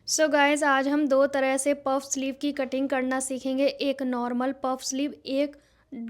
So guys आज हम दो तरह से पफ स्लीव की कटिंग करना सीखेंगे। एक नॉर्मल पफ स्लीव, एक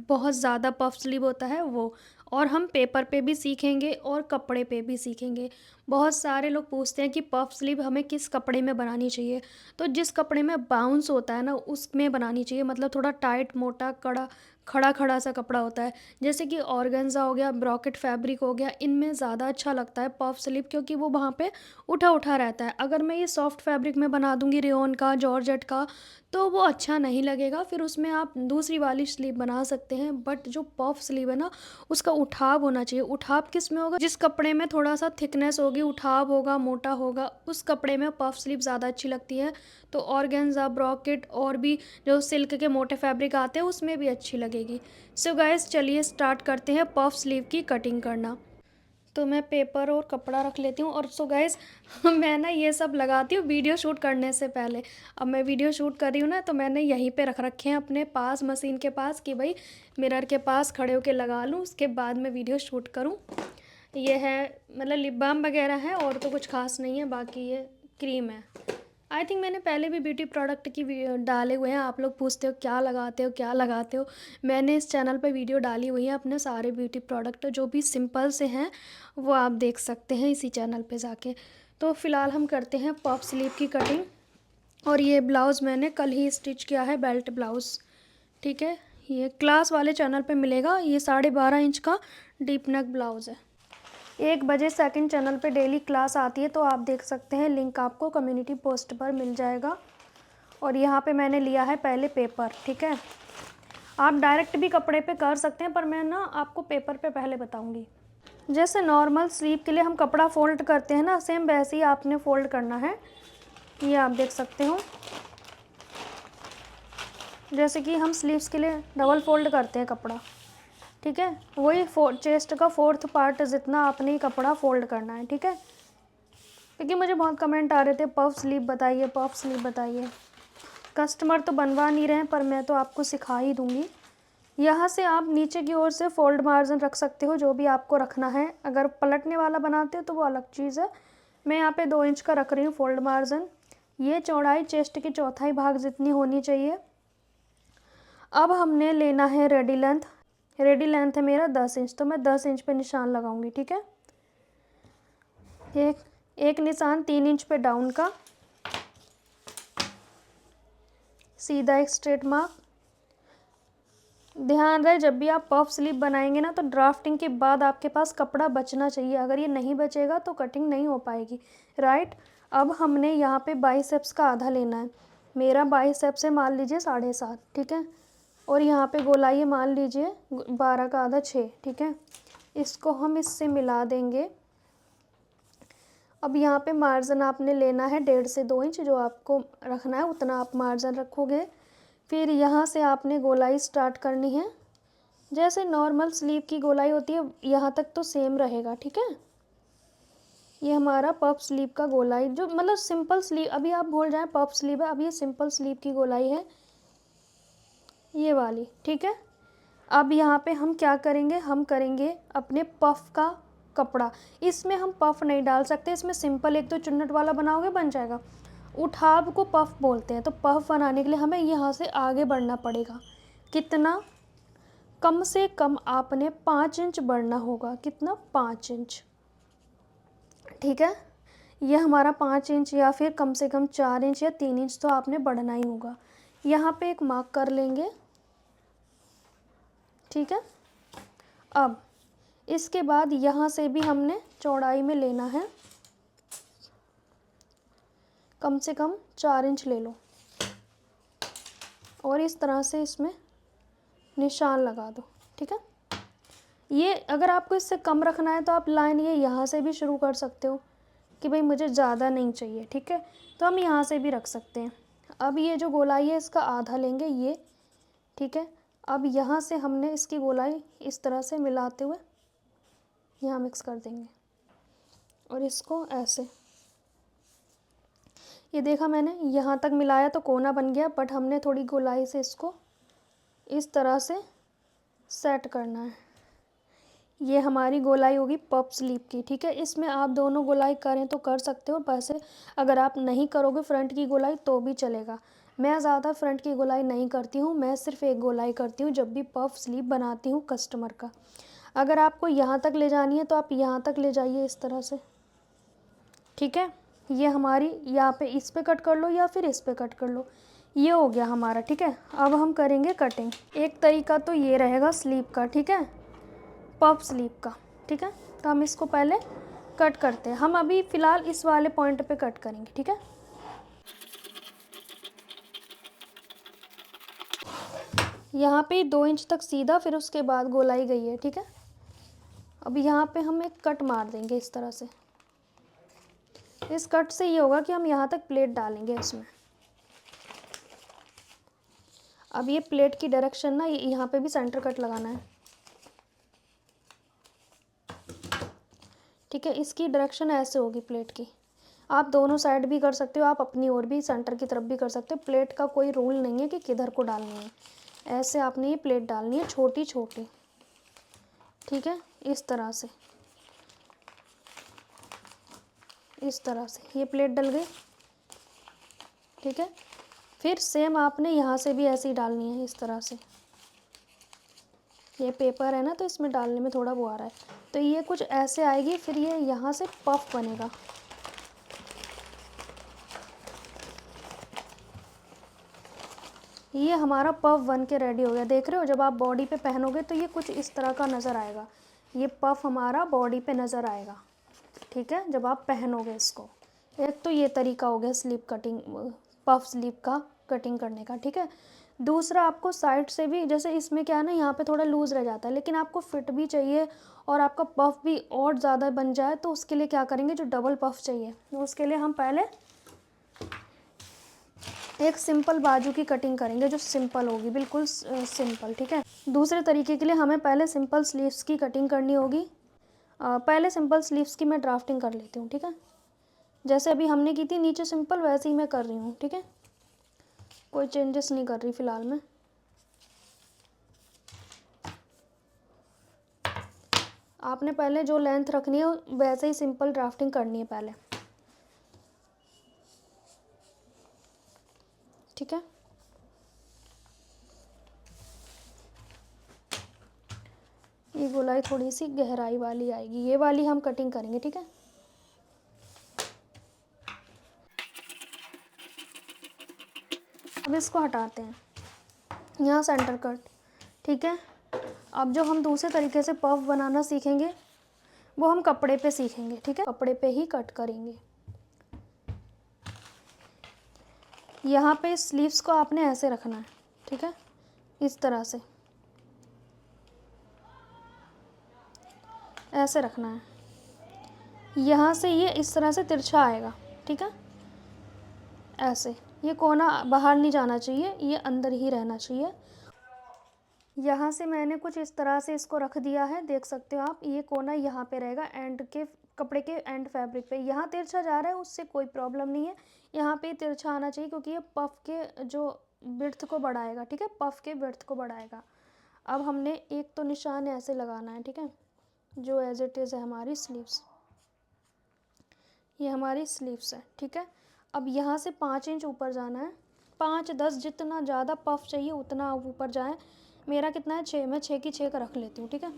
बहुत ज़्यादा पफ स्लीव होता है वो। और हम पेपर पे भी सीखेंगे और कपड़े पे भी सीखेंगे। बहुत सारे लोग पूछते हैं कि पफ स्लीव हमें किस कपड़े में बनानी चाहिए। तो जिस कपड़े में बाउंस होता है ना उसमें बनानी चाहिए, मतलब थोड़ा टाइट, मोटा, कड़ा, खड़ा खड़ा सा कपड़ा होता है। जैसे कि ऑर्गेन्जा हो गया, ब्रॉकेट फैब्रिक हो गया, इनमें ज़्यादा अच्छा लगता है पफ स्लीव, क्योंकि वो वहाँ पे उठा उठा रहता है। अगर मैं ये सॉफ्ट फैब्रिक में बना दूंगी, रेयॉन का, जॉर्जेट का, तो वो अच्छा नहीं लगेगा। फिर उसमें आप दूसरी वाली स्लीव बना सकते हैं। बट जो पफ स्लीव है ना, उसका उठाव होना चाहिए। उठाव किस में होगा? जिस कपड़े में थोड़ा सा थिकनेस होगी, उठाव होगा, मोटा होगा, उस कपड़े में पफ स्लीव ज़्यादा अच्छी लगती है। तो ऑर्गेन्जा, ब्रॉकेट और भी जो सिल्क के मोटे फैब्रिक आते हैं उसमें भी अच्छी लगेगी। सो गाइस चलिए स्टार्ट करते हैं पफ स्लीव की कटिंग करना। तो मैं पेपर और कपड़ा रख लेती हूँ। और सो गाइस मैं ना ये सब लगाती हूँ वीडियो शूट करने से पहले। अब मैं वीडियो शूट कर रही हूँ ना, तो मैंने यहीं पे रख रखे हैं अपने पास, मशीन के पास, कि भाई मिरर के पास खड़े होके लगा लूँ, उसके बाद मैं वीडियो शूट करूँ। ये है, मतलब लिप बाम वगैरह है, और तो कुछ खास नहीं है। बाकी ये क्रीम है। आई थिंक मैंने पहले भी ब्यूटी प्रोडक्ट की डाले हुए हैं। आप लोग पूछते हो क्या लगाते हो, क्या लगाते हो। मैंने इस चैनल पे वीडियो डाली हुई है अपने सारे ब्यूटी प्रोडक्ट जो भी सिंपल से हैं, वो आप देख सकते हैं इसी चैनल पे जाके। तो फ़िलहाल हम करते हैं पफ स्लीव की कटिंग। और ये ब्लाउज़ मैंने कल ही स्टिच किया है, बेल्ट ब्लाउज़। ठीक है, ये क्लास वाले चैनल पे मिलेगा। ये 12.5 इंच का डीप नेक ब्लाउज़ है। 1 बजे सेकंड चैनल पे डेली क्लास आती है, तो आप देख सकते हैं। लिंक आपको कम्युनिटी पोस्ट पर मिल जाएगा। और यहाँ पे मैंने लिया है पहले पेपर। ठीक है, आप डायरेक्ट भी कपड़े पे कर सकते हैं, पर मैं ना आपको पेपर पे पहले बताऊँगी। जैसे नॉर्मल स्लीव के लिए हम कपड़ा फ़ोल्ड करते हैं ना, सेम वैसे ही आपने फ़ोल्ड करना है। ये आप देख सकते हो, जैसे कि हम स्लीव्स के लिए डबल फ़ोल्ड करते हैं कपड़ा। ठीक है, वही चेस्ट का 4th पार्ट जितना आपने ही कपड़ा फ़ोल्ड करना है। ठीक है, क्योंकि मुझे बहुत कमेंट आ रहे थे पफ स्लीव बताइए, पफ स्लीव बताइए। कस्टमर तो बनवा नहीं रहे हैं, पर मैं तो आपको सिखा ही दूँगी। यहाँ से आप नीचे की ओर से फ़ोल्ड मार्जिन रख सकते हो, जो भी आपको रखना है। अगर पलटने वाला बनाते हो तो वो अलग चीज़ है। मैं यहाँ पे 2 इंच का रख रही हूँ फ़ोल्ड मार्जिन। ये चौड़ाई चेस्ट की चौथाई भाग जितनी होनी चाहिए। अब हमने लेना है रेडी लेंथ। रेडी लेंथ है मेरा 10 इंच, तो मैं 10 इंच पे निशान लगाऊंगी। ठीक है, एक निशान 3 इंच पे डाउन का, सीधा एक स्ट्रेट मार्क। ध्यान रहे जब भी आप पफ स्लीव बनाएंगे ना, तो ड्राफ्टिंग के बाद आपके पास कपड़ा बचना चाहिए। अगर ये नहीं बचेगा तो कटिंग नहीं हो पाएगी। राइट, अब हमने यहाँ पे बाइसेप्स का आधा लेना है। मेरा बाइसेप्स है मान लीजिए 7.5। ठीक है, और यहाँ पे गोलाई है मान लीजिए 12 का आधा 6। ठीक है, इसको हम इससे मिला देंगे। अब यहाँ पे मार्जिन आपने लेना है 1.5 से 2 इंच, जो आपको रखना है उतना आप मार्जिन रखोगे। फिर यहाँ से आपने गोलाई स्टार्ट करनी है। जैसे नॉर्मल स्लीव की गोलाई होती है, यहाँ तक तो सेम रहेगा। ठीक है, ये हमारा पफ स्लीव का गोलाई, जो मतलब सिंपल स्लीव, अभी आप भूल जाएं पफ स्लीव है, अब ये सिंपल स्लीव की गोलाई है ये वाली। ठीक है, अब यहाँ पे हम क्या करेंगे, हम करेंगे अपने पफ का कपड़ा। इसमें हम पफ नहीं डाल सकते, इसमें सिंपल एक तो चुन्नट वाला बनाओगे बन जाएगा। उठाव को पफ बोलते हैं, तो पफ बनाने के लिए हमें यहाँ से आगे बढ़ना पड़ेगा। कितना? कम से कम आपने 5 इंच बढ़ना होगा। कितना? 5 इंच। ठीक है, ये हमारा 5 इंच, या फिर कम से कम 4 इंच या 3 इंच तो आपने बढ़ना ही होगा। यहाँ पे एक मार्क कर लेंगे। ठीक है, अब इसके बाद यहाँ से भी हमने चौड़ाई में लेना है, कम से कम 4 इंच ले लो, और इस तरह से इसमें निशान लगा दो। ठीक है, ये अगर आपको इससे कम रखना है तो आप लाइन ये यहाँ से भी शुरू कर सकते हो कि भाई मुझे ज़्यादा नहीं चाहिए। ठीक है, तो हम यहाँ से भी रख सकते हैं। अब ये जो गोलाई है इसका आधा लेंगे ये। ठीक है, अब यहाँ से हमने इसकी गोलाई इस तरह से मिलाते हुए यहाँ मिक्स कर देंगे, और इसको ऐसे, ये देखा मैंने यहाँ तक मिलाया तो कोना बन गया, बट हमने थोड़ी गोलाई से इसको इस तरह से सेट करना है। ये हमारी गोलाई होगी पफ स्लीव की, ठीक है। इसमें आप दोनों गोलाई करें तो कर सकते हो, वैसे अगर आप नहीं करोगे फ्रंट की गोलाई तो भी चलेगा। मैं ज़्यादा फ्रंट की गोलाई नहीं करती हूँ, मैं सिर्फ एक गोलाई करती हूँ जब भी पफ स्लीव बनाती हूँ कस्टमर का। अगर आपको यहाँ तक ले जानी है तो आप यहाँ तक ले जाइए इस तरह से, ठीक है। ये हमारी यहाँ पे इस पे कट कर लो या फिर इस पे कट कर लो, ये हो गया हमारा, ठीक है। अब हम करेंगे कटिंग। एक तरीका तो ये रहेगा स्लीव का, ठीक है, पफ स्लीव का, ठीक है। तो हम इसको पहले कट करते हैं। हम अभी फ़िलहाल इस वाले पॉइंट पे कट करेंगे, ठीक है। यहाँ पे 2 इंच तक सीधा, फिर उसके बाद गोलाई गई है, ठीक है। अब यहाँ पे हम एक कट मार देंगे इस तरह से। इस कट से ये होगा कि हम यहाँ तक प्लेट डालेंगे इसमें। अब ये प्लेट की डायरेक्शन ना, यहाँ पे भी सेंटर कट लगाना है, ठीक है। इसकी डायरेक्शन ऐसे होगी प्लेट की। आप दोनों साइड भी कर सकते हो, आप अपनी ओर भी सेंटर की तरफ भी कर सकते हो। प्लेट का कोई रूल नहीं है कि किधर को डालनी है, ऐसे आपने ये प्लेट डालनी है छोटी छोटी, ठीक है। इस तरह से, इस तरह से ये प्लेट डल गई, ठीक है। फिर सेम आपने यहाँ से भी ऐसे ही डालनी है इस तरह से। ये पेपर है ना तो इसमें डालने में थोड़ा वो आ रहा है, तो ये कुछ ऐसे आएगी। फिर ये यहाँ से पफ बनेगा, ये हमारा पफ बन के रेडी हो गया। देख रहे हो, जब आप बॉडी पे पहनोगे तो ये कुछ इस तरह का नज़र आएगा। ये पफ हमारा बॉडी पे नज़र आएगा, ठीक है, जब आप पहनोगे इसको। एक तो ये तरीका हो गया स्लीव कटिंग, पफ स्लीव का कटिंग करने का, ठीक है। दूसरा, आपको साइड से भी, जैसे इसमें क्या है ना, यहाँ पे थोड़ा लूज़ रह जाता है, लेकिन आपको फिट भी चाहिए और आपका पफ भी और ज़्यादा बन जाए, तो उसके लिए क्या करेंगे, जो डबल पफ चाहिए, तो उसके लिए हम पहले एक सिंपल बाजू की कटिंग करेंगे, जो सिंपल होगी, बिल्कुल सिंपल, ठीक है। दूसरे तरीके के लिए हमें पहले सिंपल स्लीव्स की कटिंग करनी होगी। पहले सिंपल स्लीव्स की मैं ड्राफ्टिंग कर लेती हूँ, ठीक है। जैसे अभी हमने की थी नीचे सिंपल, वैसे ही मैं कर रही हूँ, ठीक है। कोई चेंजेस नहीं कर रही फ़िलहाल मैं। आपने पहले जो लेंथ रखनी है वैसे ही सिंपल ड्राफ्टिंग करनी है पहले, ठीक है। ये गोलाई थोड़ी सी गहराई वाली आएगी, ये वाली हम कटिंग करेंगे, ठीक है। अब इसको हटाते हैं, यहाँ सेंटर कट, ठीक है। अब जो हम दूसरे तरीके से पफ बनाना सीखेंगे वो हम कपड़े पे सीखेंगे, ठीक है। कपड़े पे ही कट करेंगे। यहाँ पे स्लीव्स को आपने ऐसे रखना है, ठीक है, इस तरह से ऐसे रखना है। यहाँ से ये इस तरह से तिरछा आएगा, ठीक है, ऐसे। ये कोना बाहर नहीं जाना चाहिए, ये अंदर ही रहना चाहिए। यहाँ से मैंने कुछ इस तरह से इसको रख दिया है, देख सकते हो आप। ये कोना यहाँ पे रहेगा, एंड के कपड़े के एंड फैब्रिक पे। यहाँ तिरछा जा रहा है उससे कोई प्रॉब्लम नहीं है, यहाँ पे तिरछा आना चाहिए, क्योंकि ये पफ के जो विड्थ को बढ़ाएगा, ठीक है, पफ के विड्थ को बढ़ाएगा। अब हमने एक तो निशान ऐसे लगाना है, ठीक है, जो एज इट इज़ है हमारी स्लीव्स। ये हमारी स्लीव्स है, ठीक है। अब यहाँ से 5 इंच ऊपर जाना है, 5-10, जितना ज़्यादा पफ चाहिए उतना आप ऊपर जाएं। मेरा कितना है, 6, मैं 6 की 6 का रख लेती हूँ, ठीक है।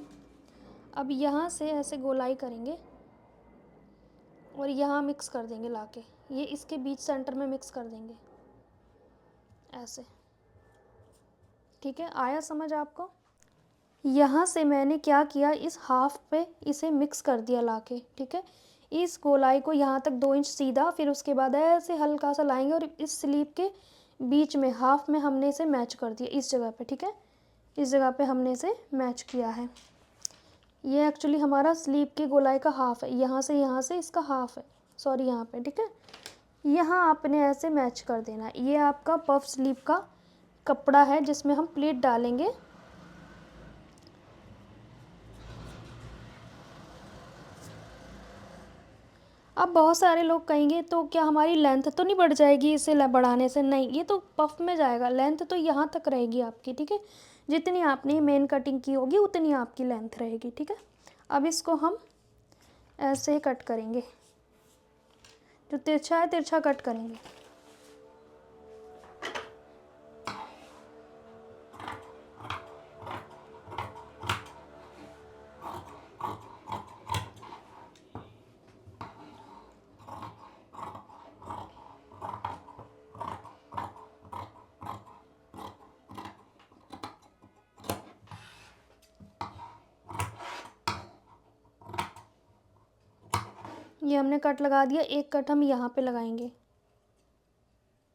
अब यहाँ से ऐसे गोलाई करेंगे और यहाँ मिक्स कर देंगे लाके, ये इसके बीच सेंटर में मिक्स कर देंगे ऐसे, ठीक है। आया समझ आपको? यहाँ से मैंने क्या किया, इस हाफ पे इसे मिक्स कर दिया लाके, ठीक है। इस गोलाई को यहाँ तक 2 इंच सीधा, फिर उसके बाद ऐसे हल्का सा लाएंगे और इस स्लीव के बीच में हाफ में हमने इसे मैच कर दिया इस जगह पे, ठीक है। इस जगह पे हमने इसे मैच किया है। ये एक्चुअली हमारा स्लीव की गोलाई का हाफ है, यहाँ से इसका हाफ है, सॉरी यहाँ पे, ठीक है। यहाँ आपने ऐसे मैच कर देना है। ये आपका पफ स्लीव का कपड़ा है जिसमें हम प्लीट डालेंगे। अब बहुत सारे लोग कहेंगे तो क्या हमारी लेंथ तो नहीं बढ़ जाएगी इसे बढ़ाने से? नहीं, ये तो पफ में जाएगा, लेंथ तो यहाँ तक रहेगी आपकी, ठीक है। जितनी आपने मेन कटिंग की होगी उतनी आपकी लेंथ रहेगी, ठीक है। अब इसको हम ऐसे ही कट करेंगे, जो तिरछा है तिरछा कट करेंगे। ये हमने कट लगा दिया, एक कट हम यहाँ पे लगाएंगे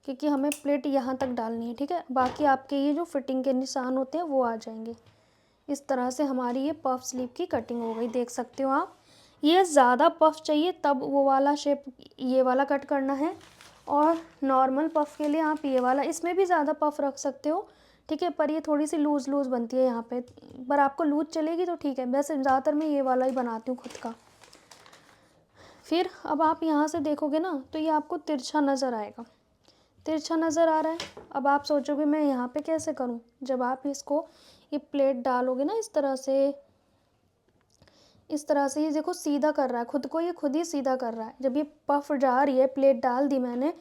क्योंकि हमें प्लेट यहाँ तक डालनी है, ठीक है। बाकी आपके ये जो फिटिंग के निशान होते हैं वो आ जाएंगे। इस तरह से हमारी ये पफ स्लीव की कटिंग हो गई, देख सकते हो आप। ये ज़्यादा पफ चाहिए तब वो वाला शेप, ये वाला कट करना है, और नॉर्मल पफ के लिए आप ये वाला, इसमें भी ज़्यादा पफ रख सकते हो, ठीक है। पर ये थोड़ी सी लूज़ लूज़ बनती है यहाँ पे, पर आपको लूज़ चलेगी तो ठीक है। वैसे ज़्यादातर मैं ये वाला ही बनाती हूँ खुद का। फिर अब आप यहाँ से देखोगे ना तो ये आपको तिरछा नज़र आएगा, तिरछा नज़र आ रहा है। अब आप सोचोगे मैं यहाँ पे कैसे करूँ, जब आप इसको ये प्लेट डालोगे ना इस तरह से, इस तरह से, ये देखो सीधा कर रहा है खुद को, ये खुद ही सीधा कर रहा है। जब ये पफ जा रही है, प्लेट डाल दी मैंने,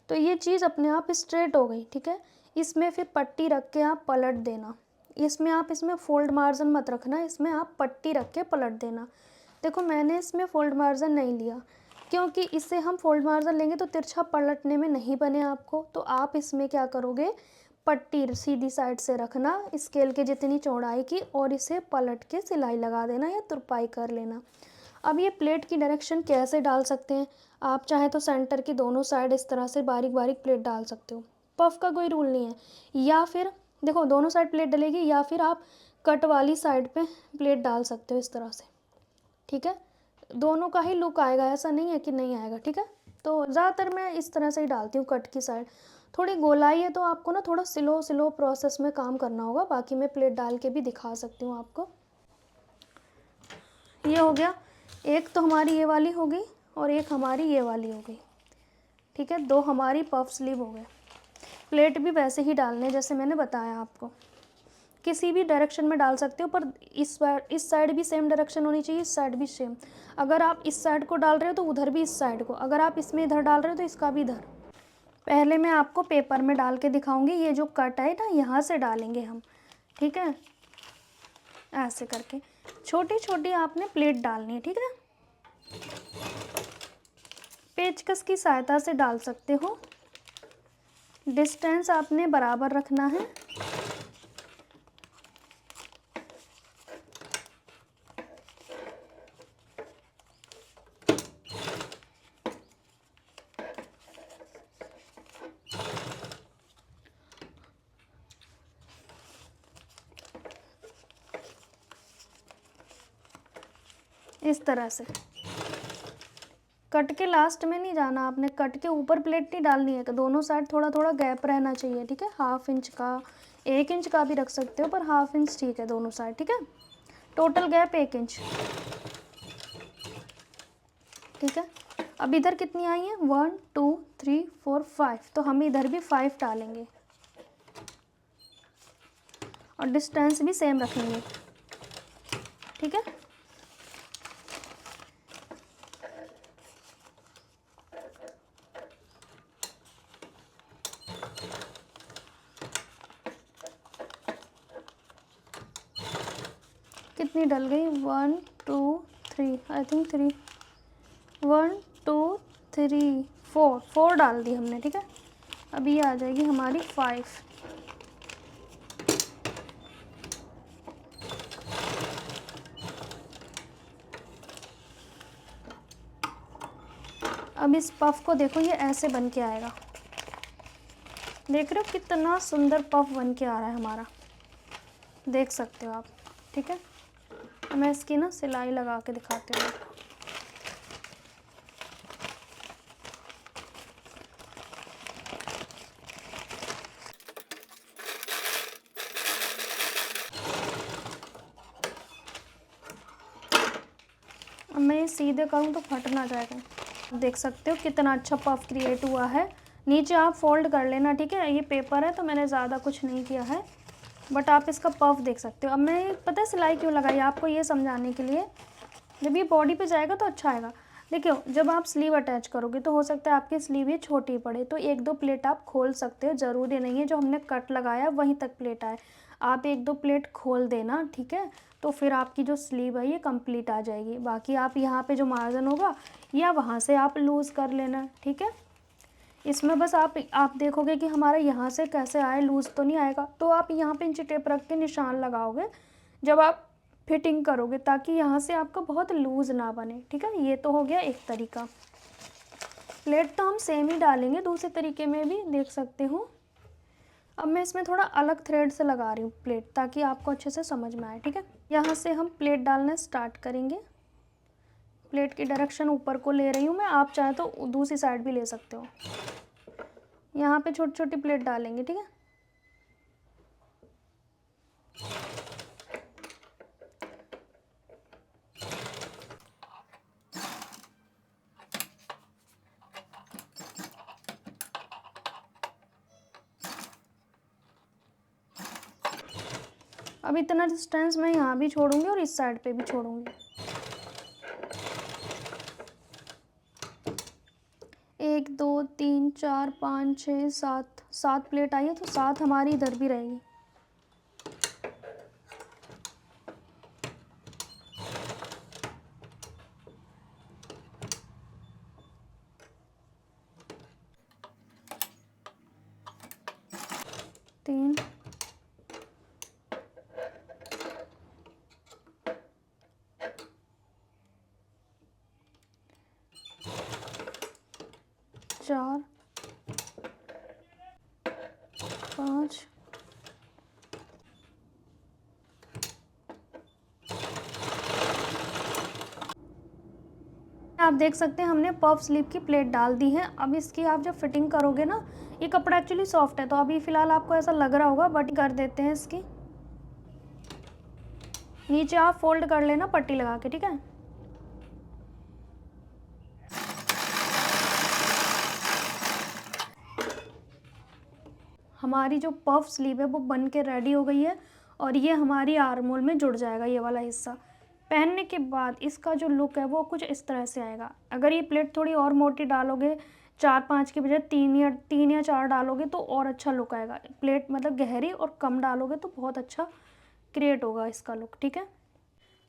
तो ये चीज़ अपने आप स्ट्रेट हो गई, ठीक है। इसमें फिर पट्टी रख के आप पलट देना। इसमें आप इसमें फोल्ड मार्जिन मत रखना, इसमें आप पट्टी रख के पलट देना। देखो मैंने इसमें फोल्ड मार्जिन नहीं लिया क्योंकि इससे हम फोल्ड मार्जिन लेंगे तो तिरछा पलटने में नहीं बने आपको। तो आप इसमें क्या करोगे, पट्टी सीधी साइड से रखना स्केल के जितनी चौड़ाई की, और इसे पलट के सिलाई लगा देना या तुरपाई कर लेना। अब ये प्लेट की डायरेक्शन कैसे डाल सकते हैं, आप चाहे तो सेंटर की दोनों साइड इस तरह से बारीक बारीक प्लेट डाल सकते हो, पफ का कोई रूल नहीं है। या फिर देखो दोनों साइड प्लेट डलेगी, या फिर आप कट वाली साइड पे प्लेट डाल सकते हो इस तरह से, ठीक है। दोनों का ही लुक आएगा, ऐसा नहीं है कि नहीं आएगा, ठीक है। तो ज़्यादातर मैं इस तरह से ही डालती हूँ कट की साइड। थोड़ी गोलाई है तो आपको ना थोड़ा स्लो स्लो प्रोसेस में काम करना होगा, बाकी मैं प्लेट डाल के भी दिखा सकती हूँ आपको। ये हो गया, एक तो हमारी ये वाली हो गई और एक हमारी ये वाली हो गई, ठीक है। दो हमारी पफ स्लीव हो गए। प्लेट भी वैसे ही डालने जैसे मैंने बताया आपको, किसी भी डायरेक्शन में डाल सकते हो, पर इस साइड भी सेम डायरेक्शन होनी चाहिए, इस साइड भी सेम। अगर आप इस साइड को डाल रहे हो तो उधर भी इस साइड को, अगर आप इसमें इधर डाल रहे हो तो इसका भी इधर। पहले मैं आपको पेपर में डाल के दिखाऊंगी, ये जो कट है ना यहाँ से डालेंगे हम, ठीक है। ऐसे करके छोटी छोटी आपने प्लेट डालनी है, ठीक है। पेचकस की सहायता से डाल सकते हो, डिस्टेंस आपने बराबर रखना है। इस तरह से कट के लास्ट में नहीं जाना आपने, कट के ऊपर प्लेट नहीं डालनी है, दोनों साइड थोड़ा थोड़ा गैप रहना चाहिए, ठीक है। 1/2 इंच का, 1 इंच का भी रख सकते हो, पर 1/2 इंच ठीक है दोनों साइड, ठीक है। टोटल गैप 1 इंच, ठीक है। अब इधर कितनी आई है, 1 2 3 4 5, तो हम इधर भी 5 डालेंगे और डिस्टेंस भी सेम रखेंगे, ठीक है। कितनी डल गई, 1 2 3, आई थिंक 3, 1 2 3 4 डाल दी हमने, ठीक है। अब ये आ जाएगी हमारी 5। अब इस पफ को देखो, ये ऐसे बन के आएगा, देख रहे हो कितना सुंदर पफ बन के आ रहा है हमारा, देख सकते हो आप, ठीक है। मैं इसकी ना सिलाई लगा के दिखाती हूँ। अब मैं ये सीधे करूँ तो फट ना जाएगा। देख सकते हो कितना अच्छा पफ क्रिएट हुआ है। नीचे आप फोल्ड कर लेना, ठीक है। ये पेपर है तो मैंने ज़्यादा कुछ नहीं किया है, बट आप इसका पफ देख सकते हो। अब मैं पता है सिलाई क्यों लगाई, आपको ये समझाने के लिए जब ये बॉडी पे जाएगा तो अच्छा आएगा। देखियो, जब आप स्लीव अटैच करोगे तो हो सकता है आपकी स्लीव ये छोटी पड़े, तो 1-2 प्लेट आप खोल सकते हो, ज़रूरी नहीं है जो हमने कट लगाया वहीं तक प्लेट आए। आप 1-2 प्लेट खोल देना, ठीक है? तो फिर आपकी जो स्लीव है ये कंप्लीट आ जाएगी। बाकी आप यहाँ पे जो मार्जिन होगा या वहाँ से आप लूज़ कर लेना, ठीक है? इसमें बस आप देखोगे कि हमारा यहाँ से कैसे आए, लूज़ तो नहीं आएगा, तो आप यहाँ पे इंची टेप रख के निशान लगाओगे जब आप फिटिंग करोगे, ताकि यहाँ से आपका बहुत लूज़ ना बने, ठीक है? ये तो हो गया एक तरीका। प्लेट तो हम सेम ही डालेंगे, दूसरे तरीके में भी देख सकते हो। अब मैं इसमें थोड़ा अलग थ्रेड से लगा रही हूँ प्लेट, ताकि आपको अच्छे से समझ में आए, ठीक है? यहाँ से हम प्लेट डालना स्टार्ट करेंगे। प्लेट की डायरेक्शन ऊपर को ले रही हूँ मैं, आप चाहे तो दूसरी साइड भी ले सकते हो। यहाँ पे छोटी छोटी प्लेट डालेंगे, ठीक है? अब इतना डिस्टेंस मैं यहाँ भी छोड़ूंगी और इस साइड पे भी छोड़ूंगी। 1 2 3 4 5 6 7 7 प्लेट आई है, तो 7 हमारी इधर भी रहेगी। तीन, चार, 5, आप देख सकते हैं हमने पफ स्लीव की प्लेट डाल दी है। अब इसकी आप जब फिटिंग करोगे ना, ये कपड़ा एक्चुअली सॉफ्ट है, तो अभी फ़िलहाल आपको ऐसा लग रहा होगा, बट कर देते हैं इसकी। नीचे आप फोल्ड कर लेना पट्टी लगा के, ठीक है? हमारी जो पफ स्लीव है वो बन के रेडी हो गई है, और ये हमारी आर्म होल में जुड़ जाएगा, ये वाला हिस्सा। पहनने के बाद इसका जो लुक है वो कुछ इस तरह से आएगा। अगर ये प्लेट थोड़ी और मोटी डालोगे, 4-5 की बजाय 3 या 4 डालोगे तो और अच्छा लुक आएगा। प्लेट मतलब गहरी और कम डालोगे तो बहुत अच्छा क्रिएट होगा इसका लुक, ठीक है?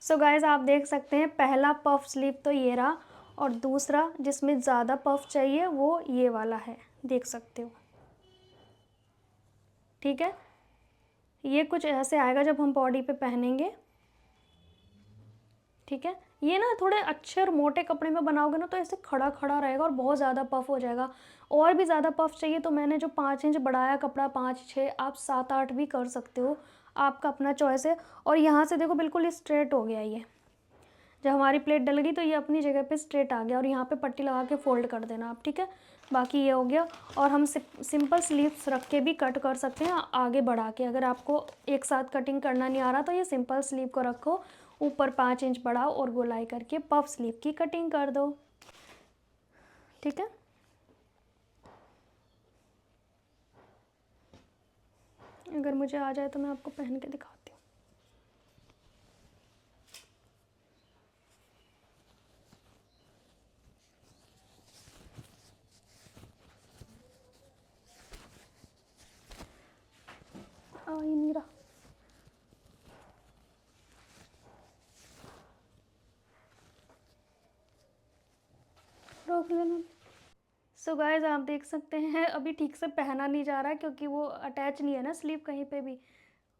सो गाइज, आप देख सकते हैं पहला पफ स्लीव तो ये रहा, और दूसरा जिसमें ज़्यादा पफ चाहिए वो ये वाला है, देख सकते हो, ठीक है? ये कुछ ऐसे आएगा जब हम बॉडी पे पहनेंगे, ठीक है? ये ना थोड़े अच्छे और मोटे कपड़े में बनाओगे ना तो ऐसे खड़ा खड़ा रहेगा और बहुत ज़्यादा पफ हो जाएगा। और भी ज़्यादा पफ चाहिए तो मैंने जो 5 इंच बढ़ाया कपड़ा, 5-6, आप 7-8 भी कर सकते हो, आपका अपना चॉइस है। और यहाँ से देखो बिल्कुल स्ट्रेट हो गया ये, जब हमारी प्लेट डल गई तो ये अपनी जगह पे स्ट्रेट आ गया, और यहाँ पे पट्टी लगा के फोल्ड कर देना आप, ठीक है? बाकी ये हो गया। और हम सिंपल स्लीव्स रख के भी कट कर सकते हैं आगे बढ़ा के। अगर आपको एक साथ कटिंग करना नहीं आ रहा तो ये सिंपल स्लीव को रखो, ऊपर 5 इंच बढ़ाओ और गोलाई करके पफ स्लीव की कटिंग कर दो, ठीक है? अगर मुझे आ जाए तो मैं आपको पहन के दिखाती हूँ। आ ही नहीं रहा, रोक लेना। सो गाइज, आप देख सकते हैं अभी ठीक से पहना नहीं जा रहा है क्योंकि वो अटैच नहीं है ना स्लीव कहीं पे भी,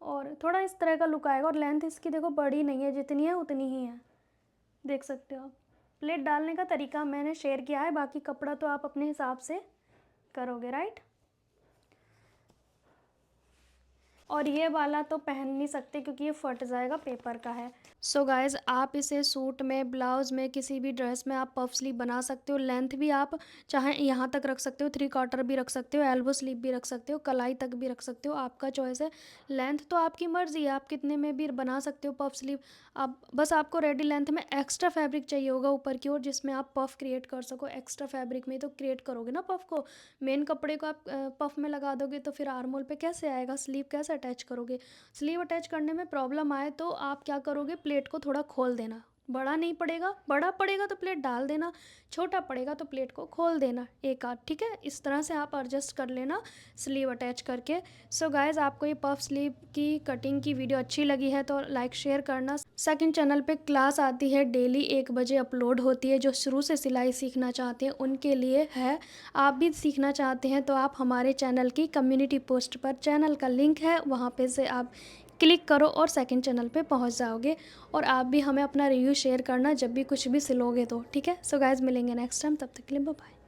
और थोड़ा इस तरह का लुक आएगा। और लेंथ इसकी देखो बड़ी नहीं है, जितनी है उतनी ही है, देख सकते हो आप। प्लेट डालने का तरीका मैंने शेयर किया है, बाकी कपड़ा तो आप अपने हिसाब से करोगे, राइट? और ये वाला तो पहन नहीं सकते क्योंकि ये फट जाएगा, पेपर का है। सो गाइज, आप इसे सूट में, ब्लाउज़ में, किसी भी ड्रेस में आप पफ स्लीव बना सकते हो। लेंथ भी आप चाहे यहाँ तक रख सकते हो, 3/4 भी रख सकते हो, एल्बो स्लीव भी रख सकते हो, कलाई तक भी रख सकते हो, आपका चॉइस है। लेंथ तो आपकी मर्ज़ी है, आप कितने में भी बना सकते हो पफ स्लीव। आप बस आपको रेडी लेंथ में एक्स्ट्रा फैब्रिक चाहिए होगा ऊपर की ओर, जिसमें आप पफ क्रिएट कर सको। एक्स्ट्रा फैब्रिक में तो क्रिएट करोगे ना पफ को, मेन कपड़े को आप पफ में लगा दोगे तो फिर आर्म होल पे कैसे आएगा, स्लीव कैसे अटैच करोगे? स्लीव अटैच करने में प्रॉब्लम आए तो आप क्या करोगे, प्लेट को थोड़ा खोल देना, बड़ा नहीं पड़ेगा, बड़ा पड़ेगा तो प्लेट डाल देना, छोटा पड़ेगा तो प्लेट को खोल देना एक आध, ठीक है। इस तरह से आप एडजस्ट कर लेना स्लीव अटैच करके। सो गाइज़, आपको ये पफ स्लीव की कटिंग की वीडियो अच्छी लगी है तो लाइक शेयर करना। सेकंड चैनल पे क्लास आती है, डेली 1 बजे अपलोड होती है। जो शुरू से सिलाई सीखना चाहते हैं उनके लिए है। आप भी सीखना चाहते हैं तो आप हमारे चैनल की कम्युनिटी पोस्ट पर, चैनल का लिंक है वहाँ पे से आप क्लिक करो और सेकंड चैनल पे पहुंच जाओगे। और आप भी हमें अपना रिव्यू शेयर करना जब भी कुछ भी सिलोगे तो, ठीक है। सो गाइज़, मिलेंगे नेक्स्ट टाइम, तब तक के लिए बाय बाय।